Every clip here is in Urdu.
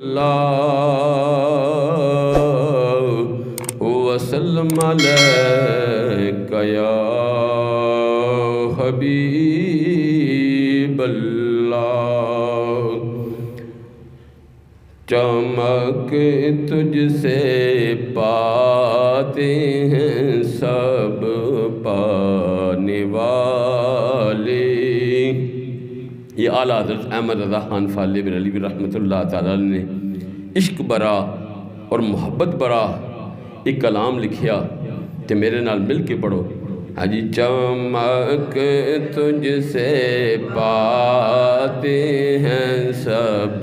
اللہ وسلم علیکہ یا حبیب اللہ۔ چمک تجھ سے پاتے ہیں سب پانے والے۔ یہ اعلیٰ حضرت احمد رضا خان فاضل بریلوی رحمۃ اللہ تعالیٰ نے عشق برا اور محبت برا ایک کلام لکھیا تے میرے نال مل کے پڑھو۔ ہاں جی، چمک تجھ سے پاتے ہیں سب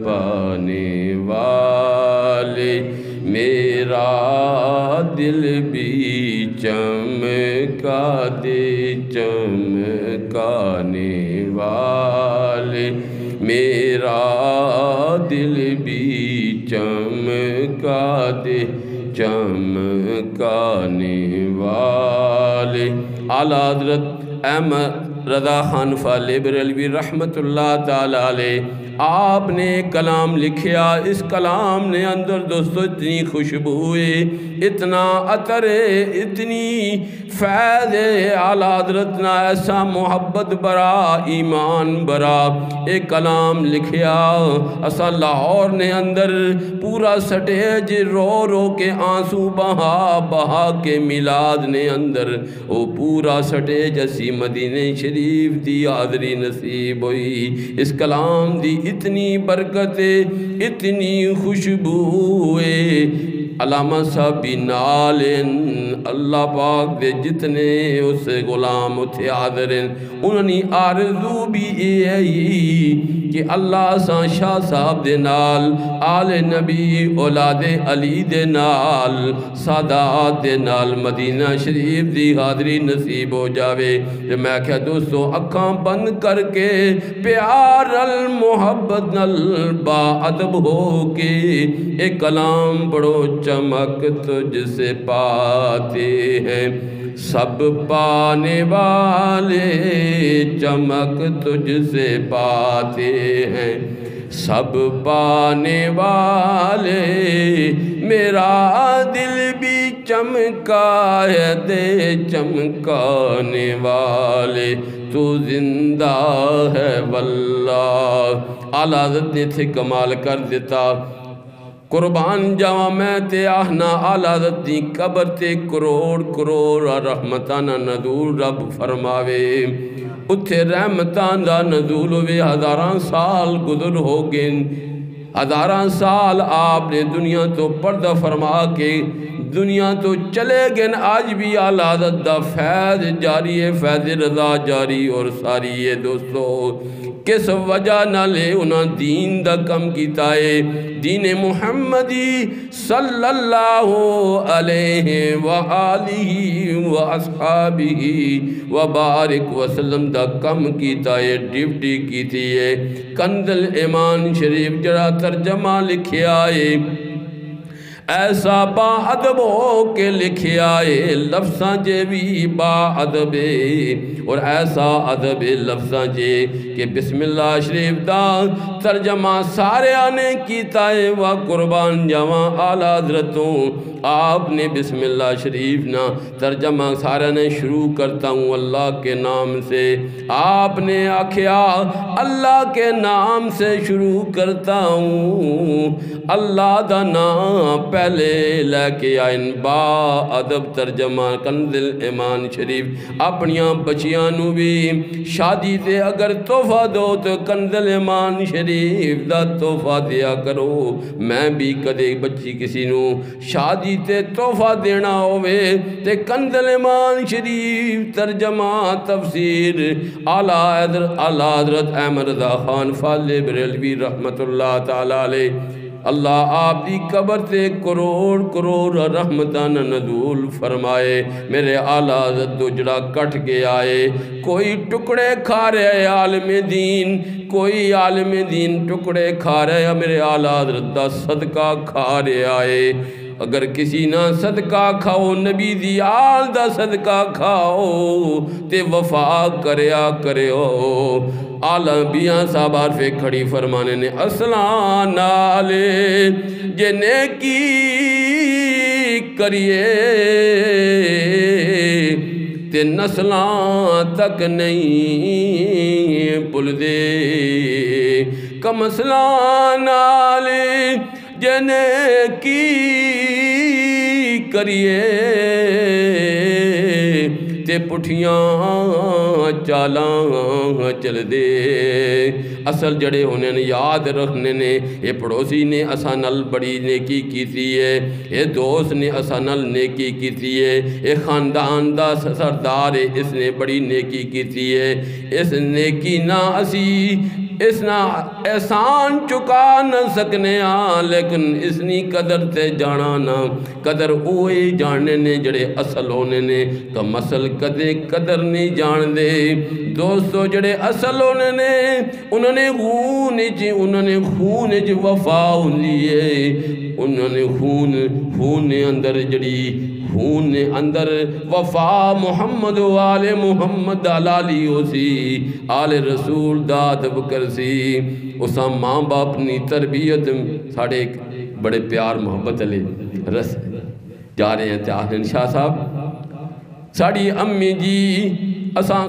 پانے والے، میرا دل بھی چمکا دے چمکانے والے، میرا دل بھی چمکا دے چمکانے والے۔ اعلیٰ حضرت احمد رضا خان فاضل بریلوی رحمۃ اللہ تعالیٰ علیہ آپ نے کلام لکھیا۔ اس کلام نے اندر دوستو اتنی خوشبو ہے، اتنا عطر ہے، اتنی فیض ہے۔ اعلیٰ حضرت نے ایسا محبت برا ایمان برا ایک کلام لکھیا۔ اسا لاہور نے اندر پورا سٹیج رو رو کے آنسو بہا بہا کے میلاد نے اندر وہ پورا سٹیج اسی مدینہ شریف دی حاضری نصیب ہوئی۔ اس کلام دی اتنی برکت ہے، اتنی خوشبو ہے۔ علامہ صاحب بھی نالن اللہ پاک دے جتنے اس غلام اتھے حاضر ہیں، انہوں نے آرزو بھی یہی کہ اللہ ساں شاہ صاحب دے نال، آل نبی اولاد علی دے نال، سادات دے نال مدینہ شریف دی حاضری نصیب ہو جاوے۔ میں کہا دوستو اکھاں بند کر کے پیار المحبت نل با ادب ہو کے ایک کلام پڑھو۔ چمک تجھ سے پاتے ہیں سب پانے والے، چمک تجھ سے پاتے ہیں سب پانے والے، میرا دل بھی چمکا ہے دے چمکانے والے، تو زندہ ہے واللہ۔ اعلیٰ حضرت نے تھے کمال کر دیتا۔ قربان جاواں میں تے آہنا اعلیٰ حضرت دی قبر تے کروڑ کروڑ رحمتانہ نزول رب فرماوے، اتھے رحمتان دا نزول ہوئے۔ ہزاراں سال گزر ہو گئے، ہزاراں سال آپ نے دنیا تو پردہ فرما کے دنیا تو چلے گئے، آج بھی اعلیٰ حضرت دا فیض جاری ہے، فیض رضا جاری اور ساری ہے۔ دوستو کس وجہ نہ لے انہاں دین دا کم کیتا ہے، دین محمدی صلی اللہ علیہ وآلہ واصحابہ وبارک وسلم دا کم کیتا ہے، ڈیوٹی کیتی ہے۔ کنز الایمان شریف جڑا ترجمہ لکھیا ہے، ایسا با ادب ہو کے لکھیا ہے، لفظاں جے بھی با ادب ہے، اور ایسا ادب لفظاں جے کہ بسم اللہ شریف دا ترجمہ سارے آنے کیتا ہے۔ وہ قربان جاواں اعلیٰ حضرتوں آپ نے بسم اللہ شریف نا ترجمہ سارے نے شروع کرتا ہوں اللہ کے نام سے۔ آپ نے آکھیا اللہ کے نام سے شروع کرتا ہوں، اللہ دا نام پہلے لے کے آئین۔ با ادب ترجمہ کنز الایمان شریف اپنیاں بچیاں نو بھی شادی دے اگر تحفہ دو تو کنز الایمان شریف دا تحفہ دیا کرو۔ میں بھی کدے بچی کسی نو شادی تے تحفہ دینا ہوئے تے کنز الایمان شریف ترجمہ تفسیر اعلیٰ حضرت احمد رضا خان فاضل بریلوی رحمۃ اللہ تعالیٰ علیہ، اللہ آپ دی قبر تے کروڑ کروڑ رحمتانہ نزول فرمائے۔ میرے اعلیٰ حضرت دو جڑا کٹ کے آئے، کوئی ٹکڑے کھا رہے عالم دین، کوئی عالم دین ٹکڑے کھا رہے، میرے اعلیٰ حضرت دا صدقہ کھا رہے آئے۔ اگر کسی نہ صدقہ کھاؤ نبی دی آل دا صدقہ کھاؤ تے وفا کریا کرے ہو۔ آلہ بیاں صاحب عارف کھڑی فرمانے نے اسلام نالے جے نیکی کریے تے نسلاں تک نہیں بھول دے کم اسلام نالے جے نیکی کریے تے پٹھیاں چالاں چل دے اصل جڑے ہونے نے یاد رکھنے نے یہ پڑوسی نے اساں نال بڑی نیکی کیتی ہے یہ دوست نے اساں نال نیکی کیتی ہے یہ خاندان دا سردار ہے اس نے بڑی نیکی کیتی ہے اس نیکی نہ اسی اس نہ احسان چکا نہ سکنے لیکن اس نی قدر تے جانا نہ قدر اوہی جاننے نے جڑے اصل ہونے نے کم اصل کدے قدر نہیں جان دے دوستو جڑے اصل ہونے نے انہوں نے خون جی وفا لیے انہوں نے خون اندر جڑی خون اندر وفا محمد و آل محمد علالی ہو سی آل رسول داد بکر سی اساں ماں باپ نی تربیت ساڑھے بڑے پیار محبت علی رس جا رہے ہیں تیاہن شاہ صاحب ساڑھی امی جی اساں